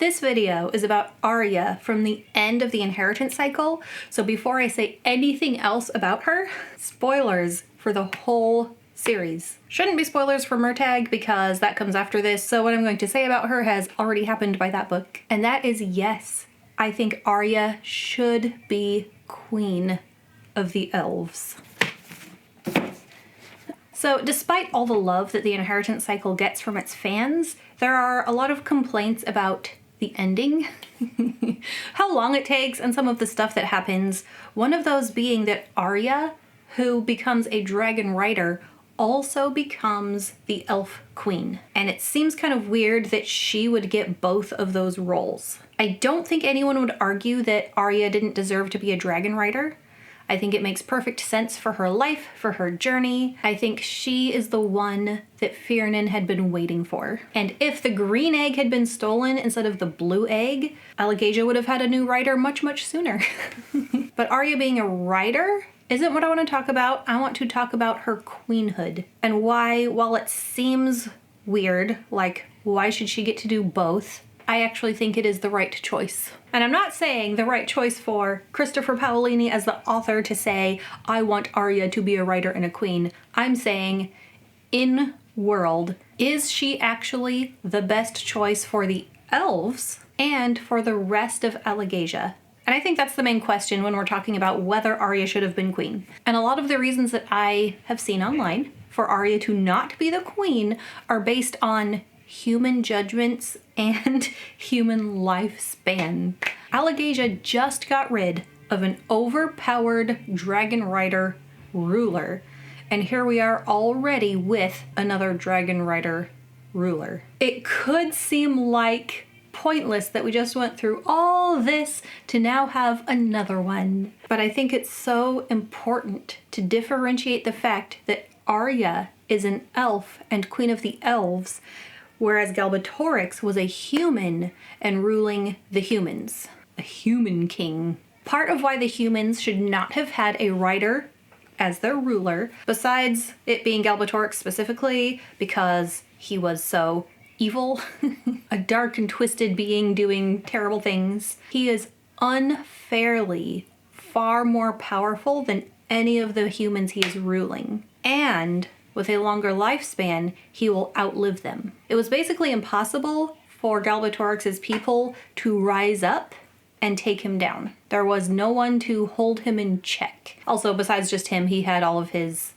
This video is about Arya from the end of the inheritance cycle, so before I say anything else about her, spoilers for the whole series. Shouldn't be spoilers for Murtagh because that comes after this, so what I'm going to say about her has already happened by that book. And that is, yes, I think Arya should be Queen of the Elves. So despite all the love that the inheritance cycle gets from its fans, there are a lot of complaints about the ending, how long it takes, and some of the stuff that happens. One of those being that Arya, who becomes a dragon rider, also becomes the elf queen. And it seems kind of weird that she would get both of those roles. I don't think anyone would argue that Arya didn't deserve to be a dragon rider. I think it makes perfect sense for her life, for her journey. I think she is the one that Fiernan had been waiting for. And if the green egg had been stolen instead of the blue egg, Alagasia would have had a new rider much, much sooner. But Arya being a rider isn't what I want to talk about. I want to talk about her queenhood and why, while it seems weird, like why should she get to do both, I actually think it is the right choice. And I'm not saying the right choice for Christopher Paolini as the author to say, I want Arya to be a writer and a queen. I'm saying, in world, is she actually the best choice for the elves and for the rest of Alagasia? And I think that's the main question when we're talking about whether Arya should have been queen. And a lot of the reasons that I have seen online for Arya to not be the queen are based on human judgments and human lifespan. Alagasia just got rid of an overpowered dragon rider ruler, and here we are already with another dragon rider ruler. It could seem like pointless that we just went through all this to now have another one, but I think it's so important to differentiate the fact that Arya is an elf and queen of the elves, whereas Galbatorix was a human and ruling the humans. A human king. Part of why the humans should not have had a rider as their ruler, besides it being Galbatorix specifically, because he was so evil, a dark and twisted being doing terrible things, he is unfairly far more powerful than any of the humans he is ruling. And with a longer lifespan, he will outlive them. It was basically impossible for Galbatorix's people to rise up and take him down. There was no one to hold him in check. Also, besides just him, he had all of his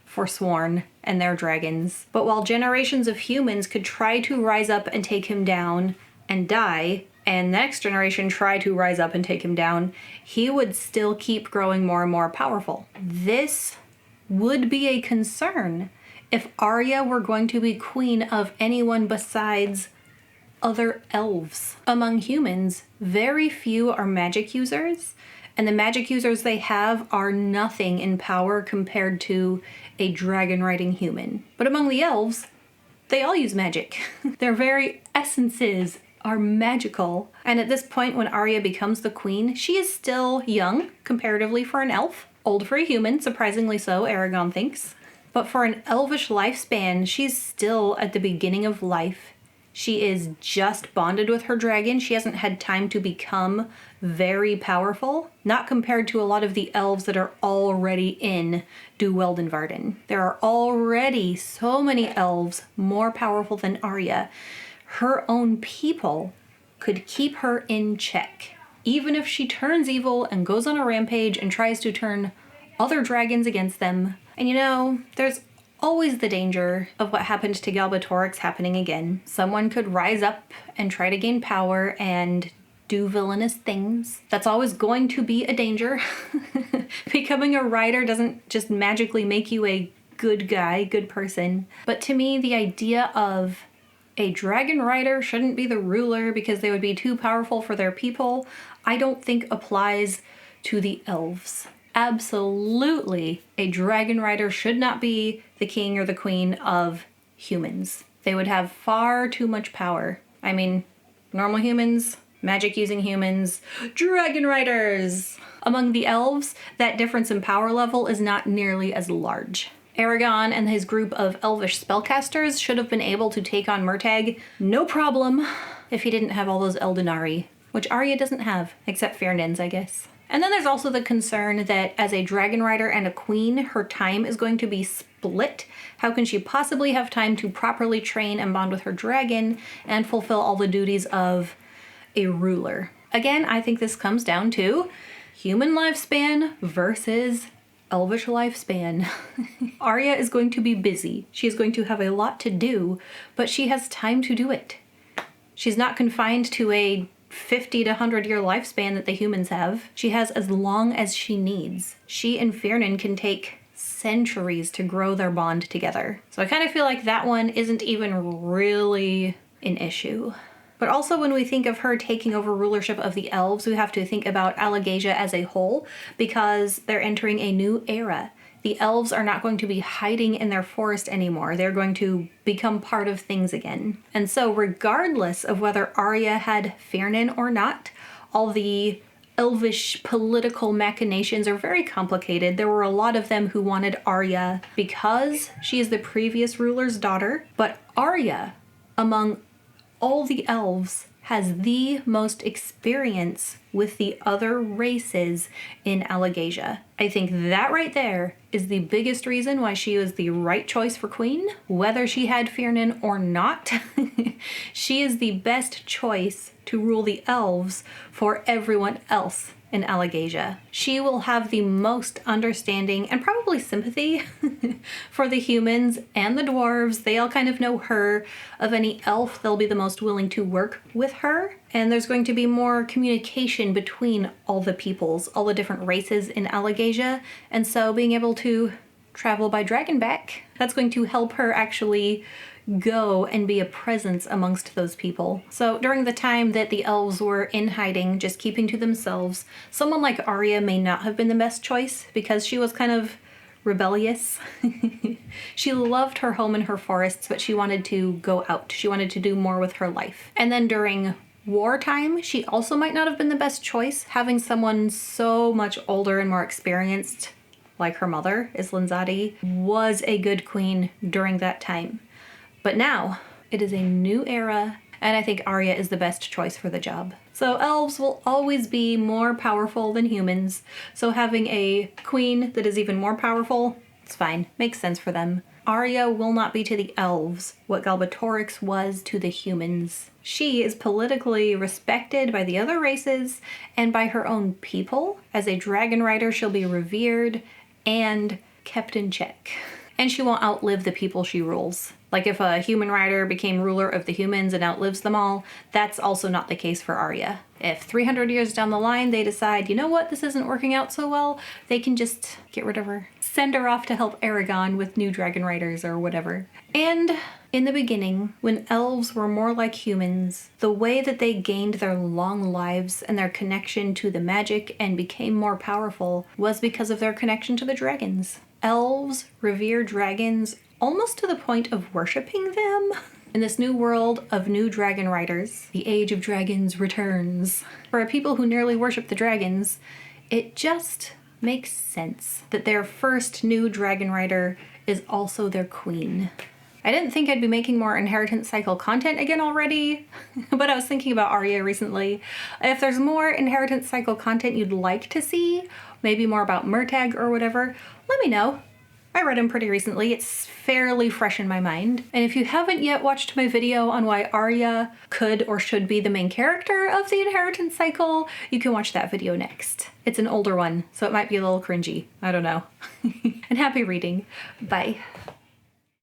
Forsworn and their dragons. But while generations of humans could try to rise up and take him down and die, and the next generation try to rise up and take him down, he would still keep growing more and more powerful. This would be a concern if Arya were going to be queen of anyone besides other elves. Among humans, very few are magic users, and the magic users they have are nothing in power compared to a dragon-riding human. But among the elves, they all use magic. Their very essences are magical. And at this point when Arya becomes the queen, she is still young comparatively for an elf. Old for a human, surprisingly so, eragon thinks. But for an elvish lifespan, she's still at the beginning of life. She is just bonded with her dragon. She hasn't had time to become very powerful, not compared to a lot of the elves that are already in Du Weldenvarden. There are already so many elves more powerful than Arya. Her own people could keep her in check. Even if she turns evil and goes on a rampage and tries to turn other dragons against them. And you know, there's always the danger of what happened to Galbatorix happening again. Someone could rise up and try to gain power and do villainous things. That's always going to be a danger. Becoming a rider doesn't just magically make you a good guy, good person. But to me, the idea of a dragon rider shouldn't be the ruler because they would be too powerful for their people, I don't think applies to the elves. Absolutely, a dragon rider should not be the king or the queen of humans. They would have far too much power. I mean, normal humans, magic-using humans, dragon riders! Among the elves, that difference in power level is not nearly as large. Eragon and his group of Elvish spellcasters should have been able to take on Murtagh, no problem, if he didn't have all those Eldenari, which Arya doesn't have, except Fernand's, I guess. And then there's also the concern that as a dragon rider and a queen, her time is going to be split. How can she possibly have time to properly train and bond with her dragon and fulfill all the duties of a ruler? Again, I think this comes down to human lifespan versus Elvish lifespan. Arya is going to be busy. She is going to have a lot to do, but she has time to do it. She's not confined to a 50 to 100 year lifespan that the humans have. She has as long as she needs. She and Fernand can take centuries to grow their bond together. So I kind of feel like that one isn't even really an issue. But also when we think of her taking over rulership of the elves, we have to think about Alagasia as a whole, because they're entering a new era. The elves are not going to be hiding in their forest anymore. They're going to become part of things again. And so regardless of whether Arya had Fernand or not, all the Elvish political machinations are very complicated. There were a lot of them who wanted Arya because she is the previous ruler's daughter, but Arya, among all the elves, has the most experience with the other races in Alagasia. I think that right there is the biggest reason why she was the right choice for queen. Whether she had Fernand or not, she is the best choice to rule the elves for everyone else in Alagasia. She will have the most understanding and probably sympathy for the humans and the dwarves. They all kind of know her. Of any elf, they'll be the most willing to work with her. And there's going to be more communication between all the peoples, all the different races in Alagasia. And so being able to travel by dragonback, that's going to help her actually go and be a presence amongst those people. So during the time that the elves were in hiding, just keeping to themselves, someone like Arya may not have been the best choice because she was kind of rebellious. She loved her home and her forests, but she wanted to go out. She wanted to do more with her life. And then during wartime, she also might not have been the best choice. Having someone so much older and more experienced, like her mother, Islanzadi, was a good queen during that time. But now, it is a new era, and I think Arya is the best choice for the job. So elves will always be more powerful than humans, so having a queen that is even more powerful, it's fine, makes sense for them. Arya will not be to the elves what Galbatorix was to the humans. She is politically respected by the other races and by her own people. As a dragon rider, she'll be revered and kept in check. And she won't outlive the people she rules. Like if a human rider became ruler of the humans and outlives them all, that's also not the case for Arya. If 300 years down the line they decide, you know what, this isn't working out so well, they can just get rid of her. Send her off to help Eragon with new dragon riders or whatever. And in the beginning, when elves were more like humans, the way that they gained their long lives and their connection to the magic and became more powerful was because of their connection to the dragons. Elves revere dragons almost to the point of worshipping them. In this new world of new dragon riders, the age of dragons returns. For a people who nearly worship the dragons, it just makes sense that their first new dragon rider is also their queen. I didn't think I'd be making more inheritance cycle content again already, but I was thinking about Arya recently. If there's more inheritance cycle content you'd like to see, maybe more about Murtagh or whatever, let me know. I read him pretty recently. It's fairly fresh in my mind. And if you haven't yet watched my video on why Arya could or should be the main character of the inheritance cycle, you can watch that video next. It's an older one, so it might be a little cringy. I don't know. And happy reading. Bye.